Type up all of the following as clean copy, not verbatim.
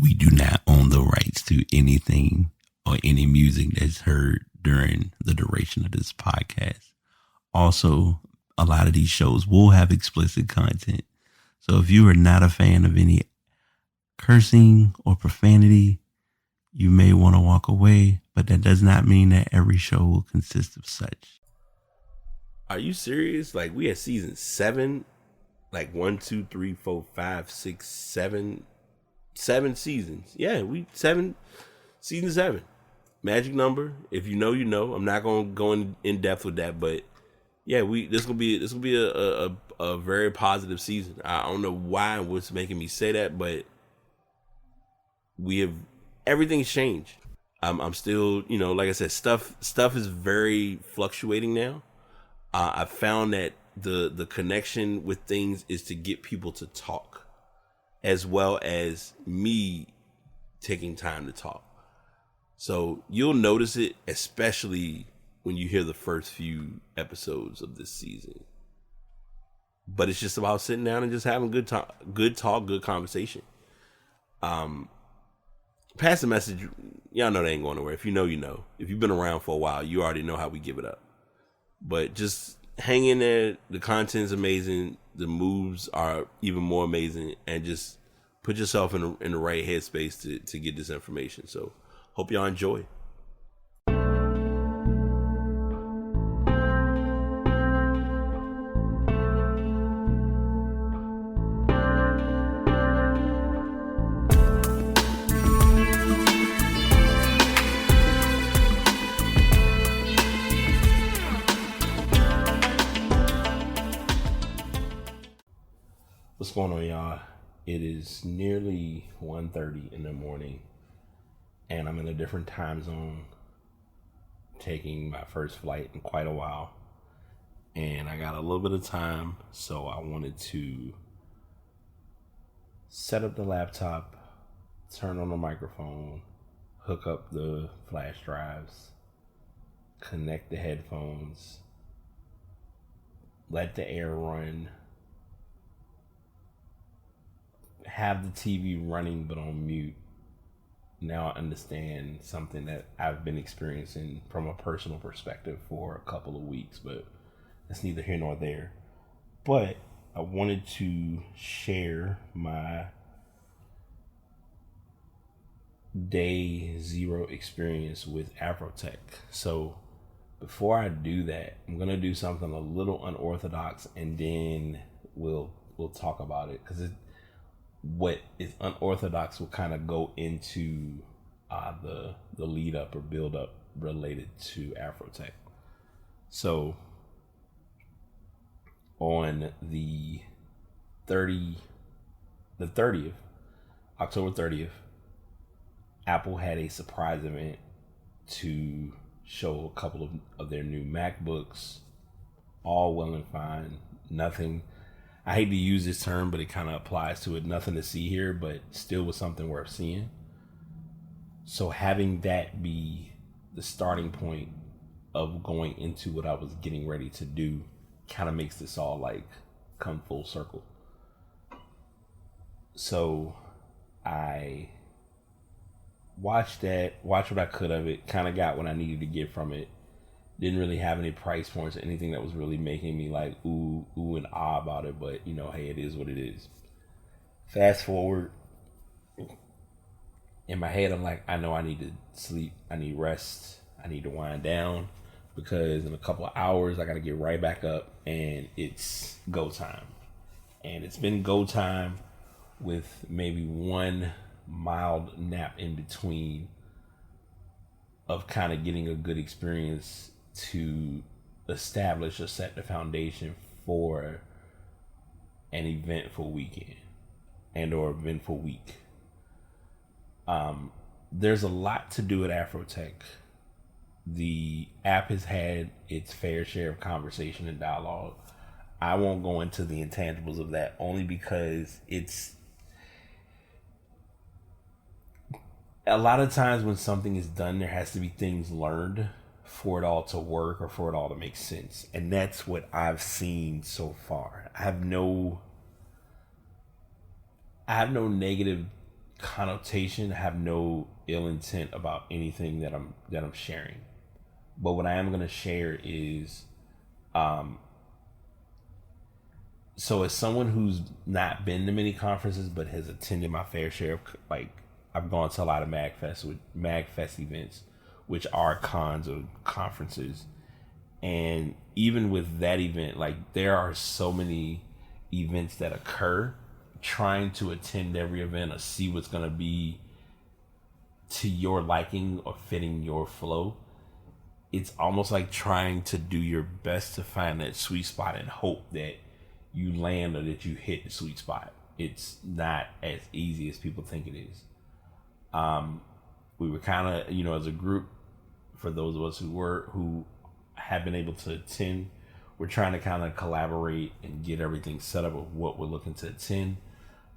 We do not own the rights to anything or any music that's heard during the duration of this podcast. Also, a lot of these shows will have explicit content. So if you are not a fan of any cursing or profanity, you may want to walk away, but that does not mean that every show will consist of such. Are you serious? Like, we had season 7, like 1, 2, 3, 4, 5, 6, 7 seasons. Yeah, season 7. Magic number. If you know, you know. I'm not gonna go in depth with that, but yeah, this will be a very positive season. I don't know why and what's making me say that, but everything's changed. I'm still, like I said, stuff is very fluctuating now. I found that the connection with things is to get people to talk, as well as me taking time to talk. So you'll notice it, especially when you hear the first few episodes of this season. But it's just about sitting down and just having good talk, good conversation. Pass the message. Y'all know they ain't going nowhere. If you know, you know. If you've been around for a while, you already know how we give it up. But just hang in there. The content's amazing. The moves are even more amazing. And just put yourself in the right headspace to get this information. So hope y'all enjoy. What's going on, y'all? It is nearly 1:30 in the morning, and I'm in a different time zone, taking my first flight in quite a while, and I got a little bit of time, so I wanted to set up the laptop, turn on the microphone, hook up the flash drives, connect the headphones, let the air run, have the TV running but on mute. Now I understand something that I've been experiencing from a personal perspective for a couple of weeks, but that's neither here nor there. But I wanted to share my day 0 experience with Afrotech. So before I do that, I'm going to do something a little unorthodox, and then we'll talk about it, because what is unorthodox will kind of go into the lead up or build up related to Afrotech. So on the 30th, October 30th, Apple had a surprise event to show a couple of their new MacBooks. All well and fine. Nothing, I hate to use this term, but it kind of applies to it. Nothing to see here, but still was something worth seeing. So having that be the starting point of going into what I was getting ready to do kind of makes this all like come full circle. So I watched what I could of it, kind of got what I needed to get from it. Didn't really have any price points or anything that was really making me like ooh and ah about it, but hey, it is what it is. Fast forward, in my head I'm like, I know I need to sleep, I need rest, I need to wind down, because in a couple of hours I gotta get right back up and it's go time. And it's been go time with maybe one mild nap in between of kind of getting a good experience to establish or set the foundation for an eventful weekend and or eventful week. There's a lot to do at Afrotech. The app has had its fair share of conversation and dialogue. I won't go into the intangibles of that, only because it's a lot of times when something is done, there has to be things learned for it all to work or for it all to make sense. And that's what I've seen so far. I have no negative connotation. I have no ill intent about anything that I'm sharing. But what I am going to share is, so as someone who's not been to many conferences but has attended my fair share of, like, I've gone to a lot of MagFest events, which are cons or conferences. And even with that event, like, there are so many events that occur. Trying to attend every event or see what's going to be to your liking or fitting your flow, it's almost like trying to do your best to find that sweet spot and hope that you land or that you hit the sweet spot. It's not as easy as people think it is. We were kind of, as a group, for those of us who have been able to attend, we're trying to kind of collaborate and get everything set up with what we're looking to attend.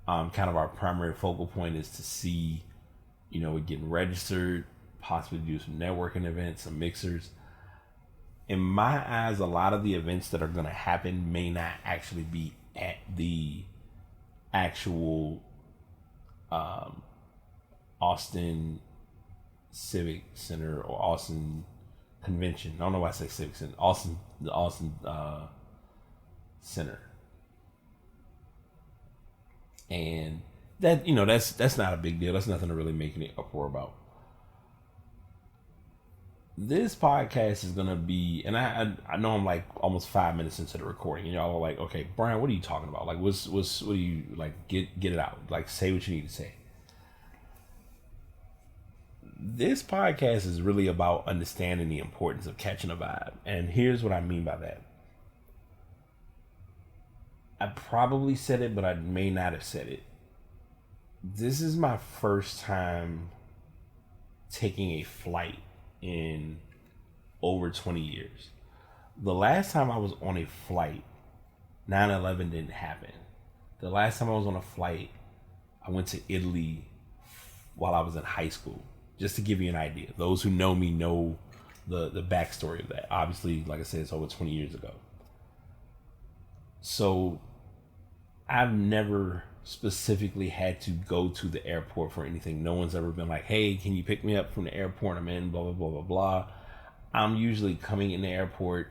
Kind of our primary focal point is to see, we're getting registered, possibly do some networking events, some mixers. In my eyes, a lot of the events that are going to happen may not actually be at the actual Austin Civic Center or Austin Convention. I don't know why I say Civic Center. The Austin Center. And that, that's not a big deal. That's nothing to really make any uproar about. This podcast is gonna be, and I know I'm like almost 5 minutes into the recording, and y'all are like, okay, Brian, what are you talking about? Like, what do you like? Get it out. Like, say what you need to say. This podcast is really about understanding the importance of catching a vibe, and here's what I mean by that. I probably said it, but I may not have said it. This is my first time taking a flight in over 20 years. The last time I was on a flight, 9/11 didn't happen. The last time I was on a flight, I went to Italy while I was in high school. Just to give you an idea. Those who know me know the backstory of that. Obviously, like I said, it's over 20 years ago. So I've never specifically had to go to the airport for anything. No one's ever been like, hey, can you pick me up from the airport? I'm in, blah, blah, blah, blah, blah. I'm usually coming in the airport,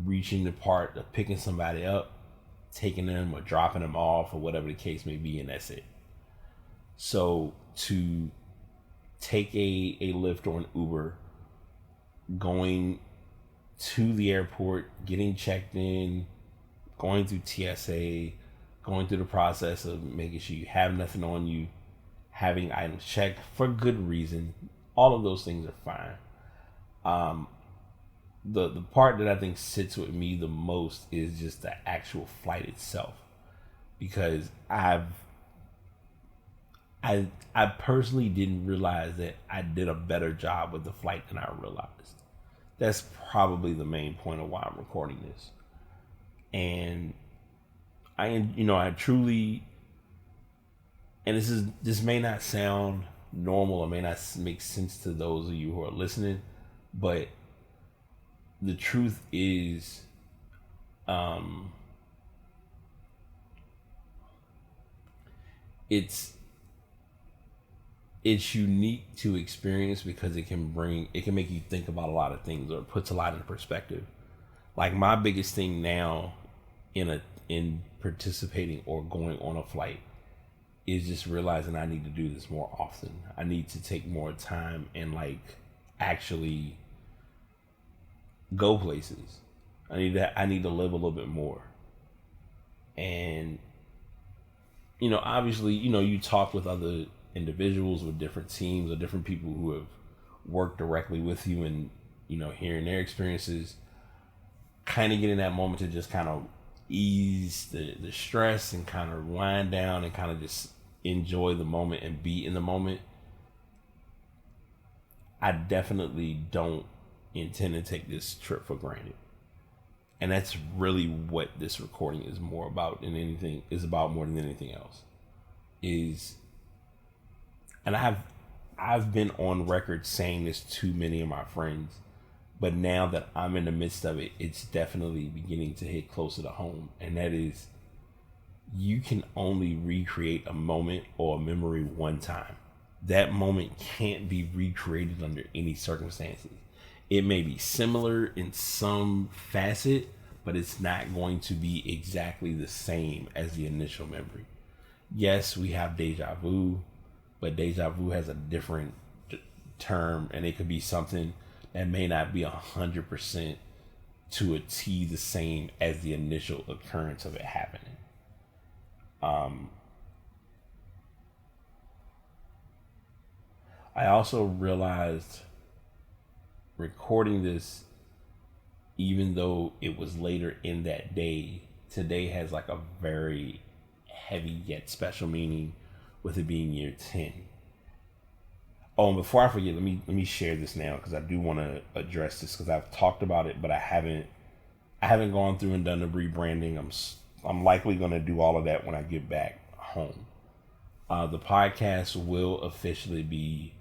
reaching the part of picking somebody up, taking them or dropping them off or whatever the case may be, and that's it. So to take a Lyft or an Uber, going to the airport, getting checked in, going through TSA, going through the process of making sure you have nothing on you, having items checked for good reason, all of those things are fine. The part that I think sits with me the most is just the actual flight itself, because I personally didn't realize that I did a better job with the flight than I realized. That's probably the main point of why I'm recording this. And I truly, and this may not sound normal or may not make sense to those of you who are listening, but the truth is, it's unique to experience because it can make you think about a lot of things, or it puts a lot in perspective. Like, my biggest thing now in participating or going on a flight is just realizing I need to do this more often. I need to take more time and actually go places. I need to live a little bit more. And obviously, you talk with other individuals with different teams or different people who have worked directly with you, and hearing their experiences, kind of getting that moment to just kind of ease the stress and kind of wind down and kind of just enjoy the moment and be in the moment. I definitely don't intend to take this trip for granted. And that's really what this recording is more about than anything more than anything else. And I've been on record saying this to many of my friends, but now that I'm in the midst of it, it's definitely beginning to hit closer to home. And that is, you can only recreate a moment or a memory one time. That moment can't be recreated under any circumstances. It may be similar in some facet, but it's not going to be exactly the same as the initial memory. Yes, we have deja vu, but deja vu has a different term, and it could be something that may not be 100% to a T the same as the initial occurrence of it happening. I also realized recording this, even though it was later in that day, today has like a very heavy yet special meaning with it being year 10. Oh, and before I forget, let me share this now because I do want to address this because I've talked about it, but I haven't gone through and done the rebranding. I'm likely going to do all of that when I get back home. The podcast will officially be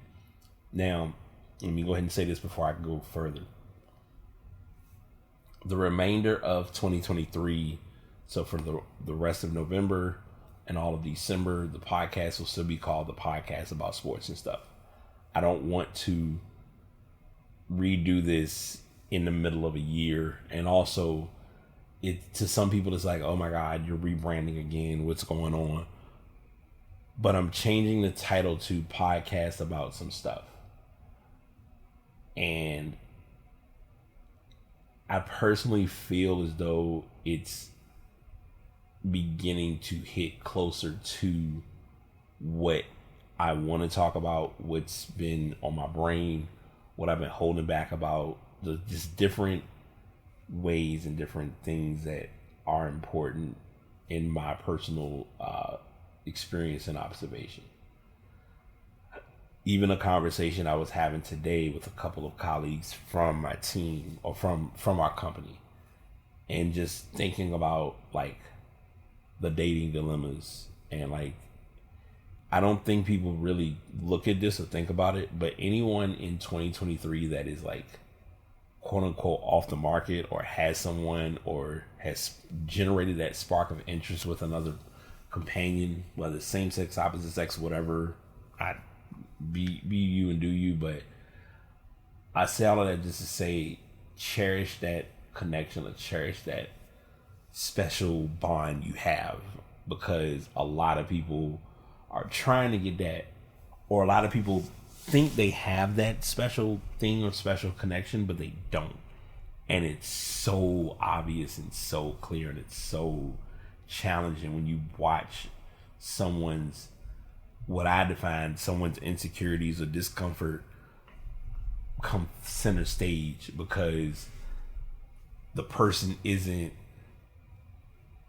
now. Let me go ahead and say this before I go further. The remainder of 2023, so for the rest of November and all of December, the podcast will still be called the Podcast About Sports and Stuff. I don't want to redo this in the middle of a year. And also, it to some people, it's like, oh my God, you're rebranding again. What's going on? But I'm changing the title to Podcast About Some Stuff. And I personally feel as though it's beginning to hit closer to what I want to talk about, what's been on my brain, what I've been holding back about, the just different ways and different things that are important in my personal experience and observation. Even a conversation I was having today with a couple of colleagues from my team or from our company, and just thinking about like the dating dilemmas, and like I don't think people really look at this or think about it, but anyone in 2023 that is like quote unquote off the market or has someone or has generated that spark of interest with another companion, whether same sex, opposite sex, whatever, be you and do you. But I say all of that just to say, cherish that connection or cherish that special bond you have, because a lot of people are trying to get that, or a lot of people think they have that special thing or special connection, but they don't. And it's so obvious and so clear, and it's so challenging when you watch someone's, what I define, someone's insecurities or discomfort come center stage because the person isn't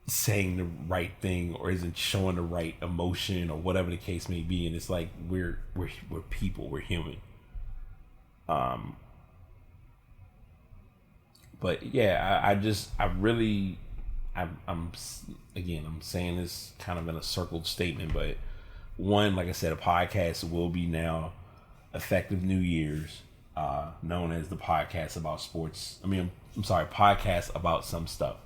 saying the right thing or isn't showing the right emotion or whatever the case may be. And it's like we're people, we're human. But yeah, I'm saying this kind of in a circled statement, but one, like I said, a podcast will be now effective New Year's, known as the Podcast About Sports. Podcast About Some Stuff.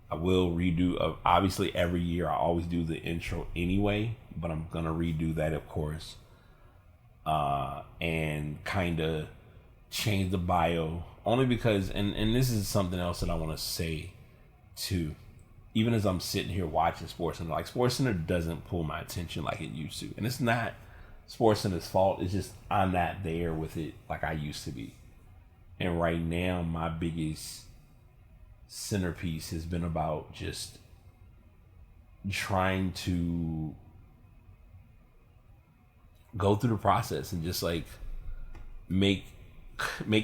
I will redo, obviously every year I always do the intro anyway, but I'm going to redo that, of course, and kind of change the bio, only because, and this is something else that I want to say too, even as I'm sitting here watching SportsCenter, like SportsCenter doesn't pull my attention like it used to, and it's not SportsCenter's fault, it's just I'm not there with it like I used to be. And right now my biggest centerpiece has been about just trying to go through the process and just like make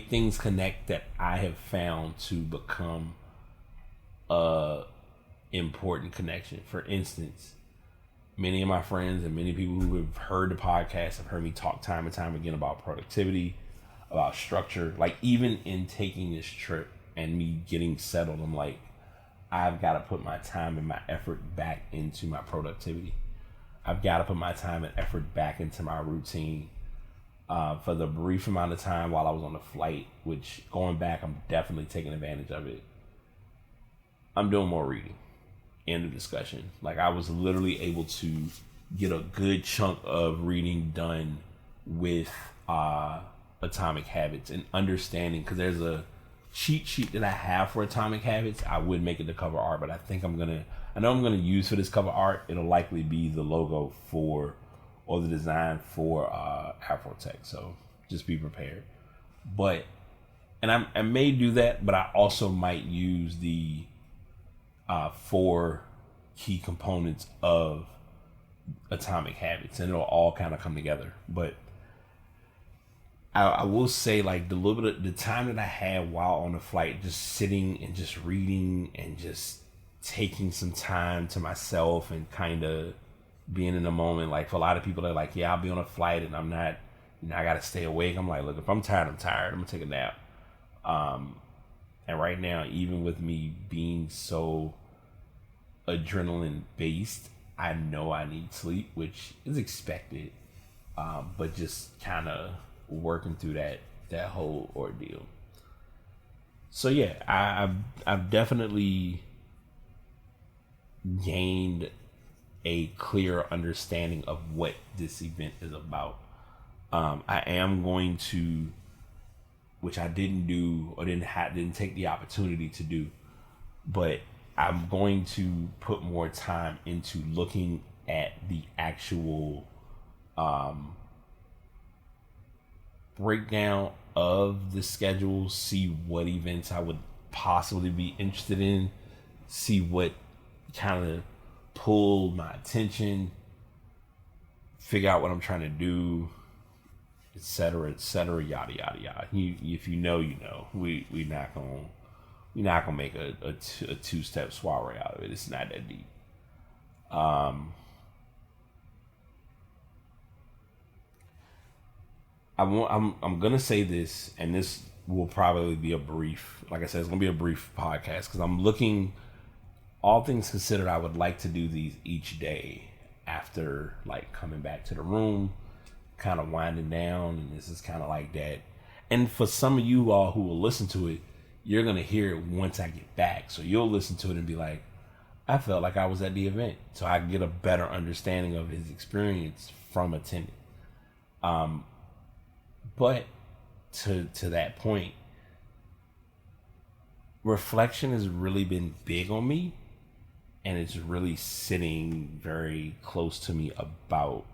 things connect that I have found to become a important connection. For instance, many of my friends and many people who have heard the podcast have heard me talk time and time again about productivity, about structure. Like even in taking this trip and me getting settled, I'm like, I've got to put my time and my effort back into my productivity. I've got to put my time and effort back into my routine. For the brief amount of time while I was on the flight, which going back, I'm definitely taking advantage of it. I'm doing more reading. End of discussion. Like, I was literally able to get a good chunk of reading done with Atomic Habits and understanding, because there's a cheat sheet that I have for Atomic Habits. I would make it the cover art, but I know I'm gonna use for this cover art, it'll likely be the logo for, or the design for Afrotech. So just be prepared. But, and I may do that, but I also might use the 4 key components of Atomic Habits, and it'll all kind of come together. But I will say, like, the little bit of the time that I had while on the flight, just sitting and just reading and just taking some time to myself and kind of being in the moment. Like, for a lot of people, they're like, yeah, I'll be on a flight and I'm not, I got to stay awake. I'm like, look, if I'm tired, I'm tired. I'm going to take a nap. And right now, even with me being so adrenaline based, I know I need sleep, which is expected. But just kind of working through that whole ordeal. So yeah, I've definitely gained a clear understanding of what this event is about. I am going to, which I didn't do or didn't take the opportunity to do, but I'm going to put more time into looking at the actual breakdown of the schedule, see what events I would possibly be interested in, see what kind of pulled my attention, figure out what I'm trying to do, etc., yada yada yada. If you know, you know. We're not gonna make a 2-step soiree out of it. It's not that deep. I'm gonna say this, and this will probably be a brief. Like I said, it's gonna be a brief podcast because I'm looking. All things considered, I would like to do these each day after, like, coming back to the room, kind of winding down, and this is kind of like that. And for some of you all who will listen to it, you're gonna hear it once I get back, so you'll listen to it and be like, I felt like I was at the event, so I get a better understanding of his experience from attending. But to that point, reflection has really been big on me, and it's really sitting very close to me about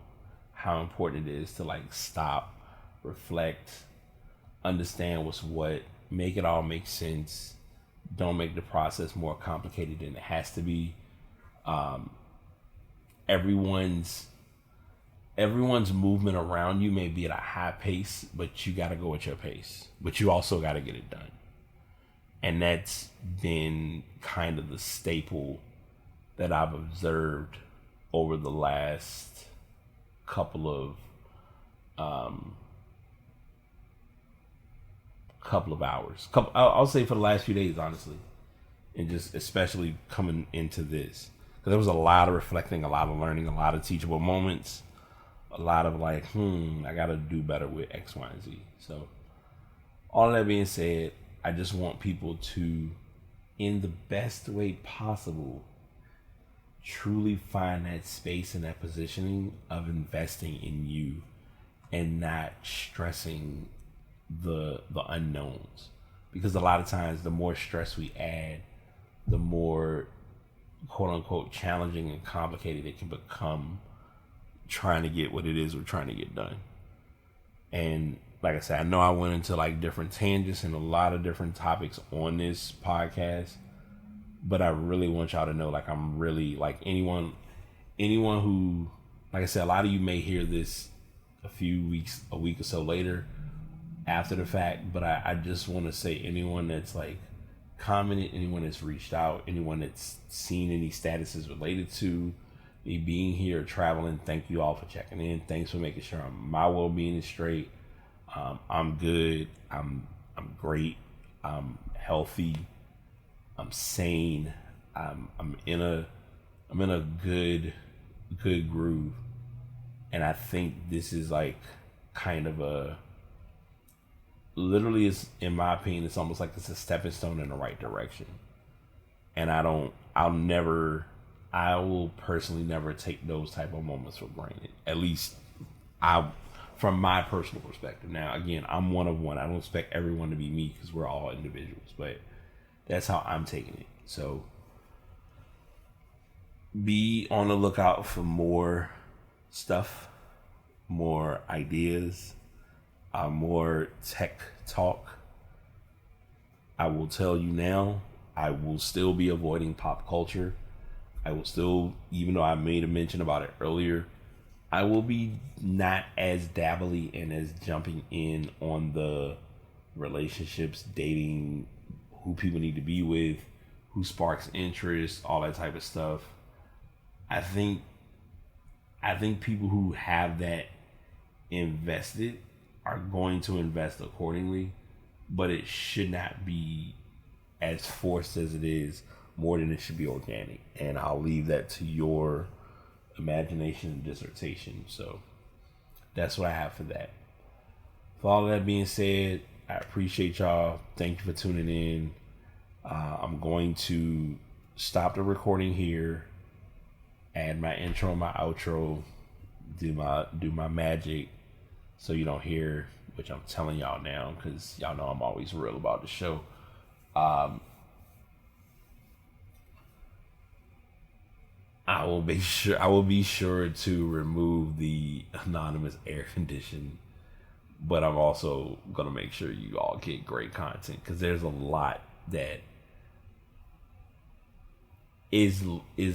how important it is to, like, stop, reflect, understand what's what, make it all make sense, don't make the process more complicated than it has to be. Everyone's movement around you may be at a high pace, but you got to go at your pace, but you also got to get it done. And that's been kind of the staple that I've observed over the last couple of hours. I'll say for the last few days, honestly, and just especially coming into this, because there was a lot of reflecting, a lot of learning, a lot of teachable moments, a lot of like, I got to do better with X, Y, and Z. So, all that being said, I just want people to, in the best way possible, truly find that space and that positioning of investing in you and not stressing the unknowns. Because a lot of times the more stress we add, the more quote unquote challenging and complicated it can become trying to get what it is we're trying to get done. And like I said, I know I went into like different tangents and a lot of different topics on this podcast, but I really want y'all to know, like, I'm really, like, anyone who, like I said, a lot of you may hear this a week or so later after the fact, but I just want to say, anyone that's like commented, anyone that's reached out, anyone that's seen any statuses related to me being here or traveling, thank you all for checking in. Thanks for making sure my well-being is straight. I'm good. I'm great. I'm healthy. I'm sane. I'm in a good groove. And I think this is like kind of literally, in my opinion, it's almost like it's a stepping stone in the right direction. And I'll never I will personally never take those type of moments for granted. At least I, from my personal perspective. Now, again, I'm one of one. I don't expect everyone to be me because we're all individuals, but that's how I'm taking it. So be on the lookout for more stuff, more ideas, more tech talk. I will tell you now, I will still be avoiding pop culture. I will still, even though I made a mention about it earlier, I will be not as dabbly and as jumping in on the relationships, dating, who people need to be with, who sparks interest, all that type of stuff. I think people who have that invested are going to invest accordingly, but it should not be as forced as it is, more than it should be organic. And I'll leave that to your imagination and dissertation. So that's what I have for that. For all of that being said, I appreciate y'all. Thank you for tuning in. I'm going to stop the recording here, add my intro and my outro, do my magic so you don't hear, which I'm telling y'all now because y'all know I'm always real about the show. I will be sure to remove the anonymous air condition, but I'm also gonna make sure you all get great content because there's a lot that is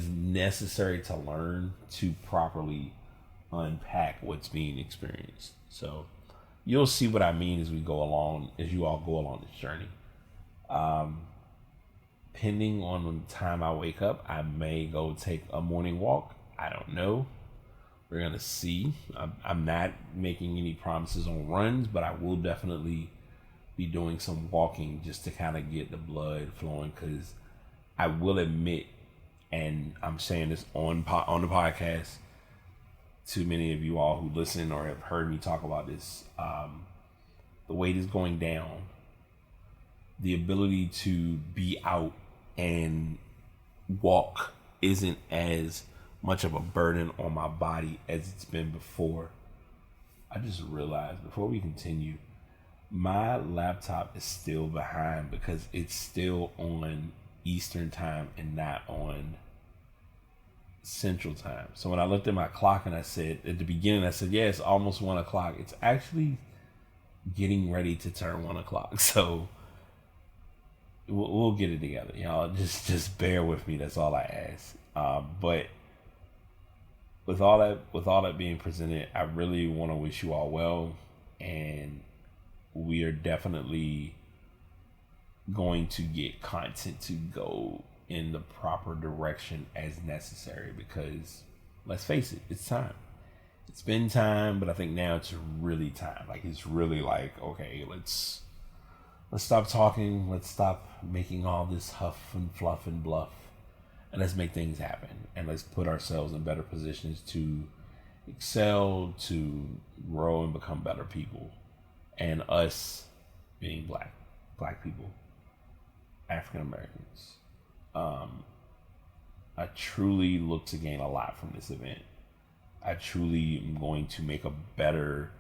necessary to learn to properly unpack what's being experienced. So you'll see what I mean as you all go along this journey. Depending on the time I wake up, I may go take a morning walk. I don't know. We're going to see. I'm not making any promises on runs, but I will definitely be doing some walking just to kind of get the blood flowing, because I will admit, and I'm saying this on the podcast to many of you all who listen or have heard me talk about this, the weight is going down. The ability to be out and walk isn't as much of a burden on my body as it's been before. I just realized before we continue, my laptop is still behind because it's still on Eastern time and not on Central time. So when I looked at my clock and I said, at the beginning, I said, yeah, it's almost 1 o'clock. It's actually getting ready to turn 1 o'clock. So we'll get it together, y'all. Just bear with me. That's all I ask. But with all that being presented, I really want to wish you all well, and we are definitely going to get content to go in the proper direction as necessary, because let's face it, it's time. It's been time, but I think now it's really time. Like, it's really like, okay, let's stop talking. Let's stop making all this huff and fluff and bluff, and let's make things happen. And let's put ourselves in better positions to excel, to grow, and become better people. And us being black people, African Americans, I truly look to gain a lot from this event. I truly am going to make a better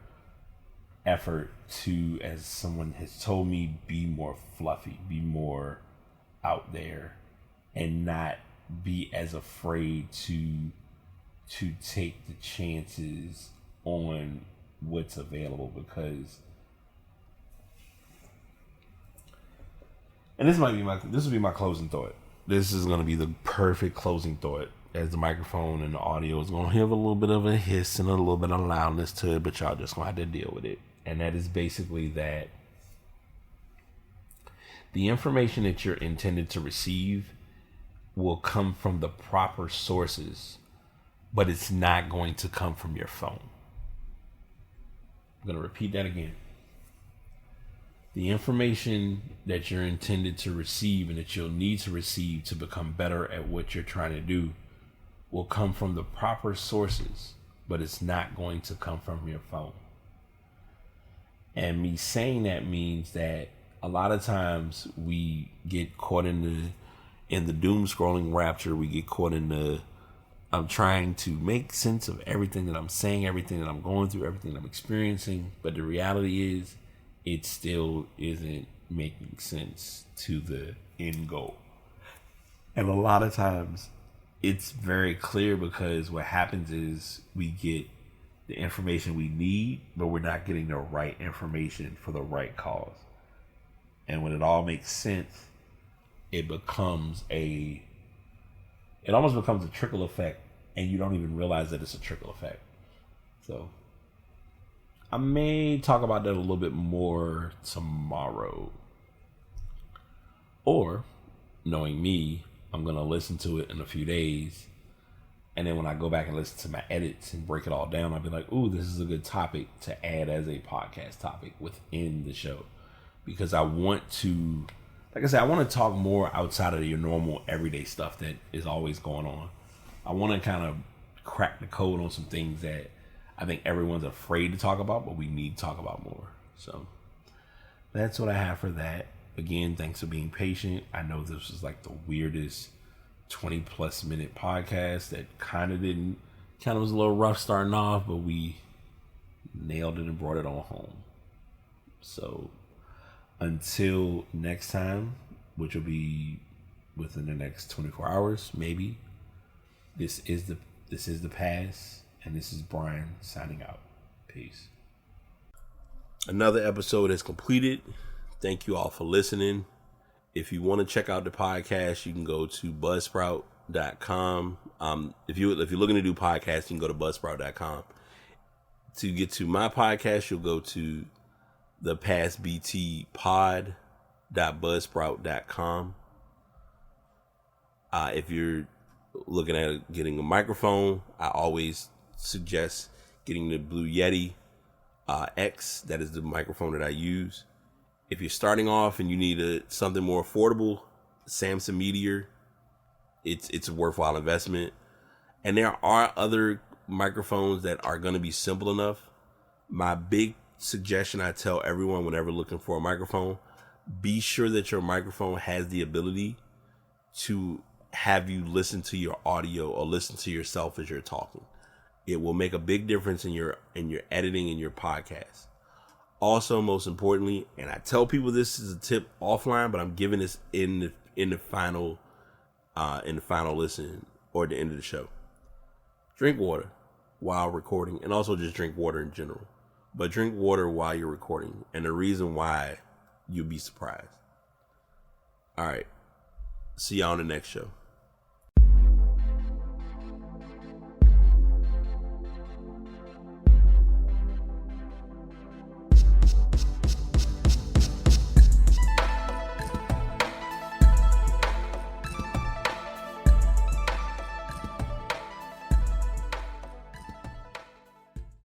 effort to, as someone has told me, be more fluffy, be more out there, and not be as afraid to take the chances on what's available. Because, and this will be my closing thought. This is going to be the perfect closing thought, as the microphone and the audio is going to have a little bit of a hiss and a little bit of loudness to it, but y'all just going to have to deal with it. And that is basically that the information that you're intended to receive will come from the proper sources, but it's not going to come from your phone. I'm going to repeat that again. The information that you're intended to receive and that you'll need to receive to become better at what you're trying to do will come from the proper sources, but it's not going to come from your phone. And me saying that means that a lot of times we get caught in in the doom scrolling rapture, we get caught in the I'm trying to make sense of everything that I'm saying, everything that I'm going through, everything that I'm experiencing. But the reality is, it still isn't making sense to the end goal. And a lot of times, it's very clear because what happens is we get the information we need, but we're not getting the right information for the right cause. And when it all makes sense, it almost becomes a trickle effect, and you don't even realize that it's a trickle effect. So I may talk about that a little bit more tomorrow. Or, knowing me, I'm going to listen to it in a few days. And then when I go back and listen to my edits and break it all down, I'll be like, ooh, this is a good topic to add as a podcast topic within the show. Because I want to, like I said, I want to talk more outside of your normal everyday stuff that is always going on. I want to kind of crack the code on some things that I think everyone's afraid to talk about, but we need to talk about more. So that's what I have for that. Again, thanks for being patient. I know this was like the weirdest 20 plus minute podcast that kind of was a little rough starting off, but we nailed it and brought it on home. So until next time, which will be within the next 24 hours, maybe. This is the past, and this is Brian signing out. Peace. Another episode is completed. Thank you all for listening. If you want to check out the podcast, you can go to buzzsprout.com. If you're looking to do podcasts, you can go to buzzsprout.com. To get to my podcast, you'll go to the pastbtpod.buzzsprout.com. If you're looking at getting a microphone, I always suggest getting the Blue Yeti X. That is the microphone that I use. If you're starting off and you need something more affordable, Samson Meteor, it's a worthwhile investment. And there are other microphones that are going to be simple enough. My big suggestion I tell everyone whenever looking for a microphone, be sure that your microphone has the ability to have you listen to your audio or listen to yourself as you're talking. It will make a big difference in your editing and your podcast. Also, most importantly, and I tell people this is a tip offline, but I'm giving this in the final listen or at the end of the show. Drink water while recording, and also just drink water in general. But drink water while you're recording, and the reason why, you'll be surprised. All right, see y'all on the next show.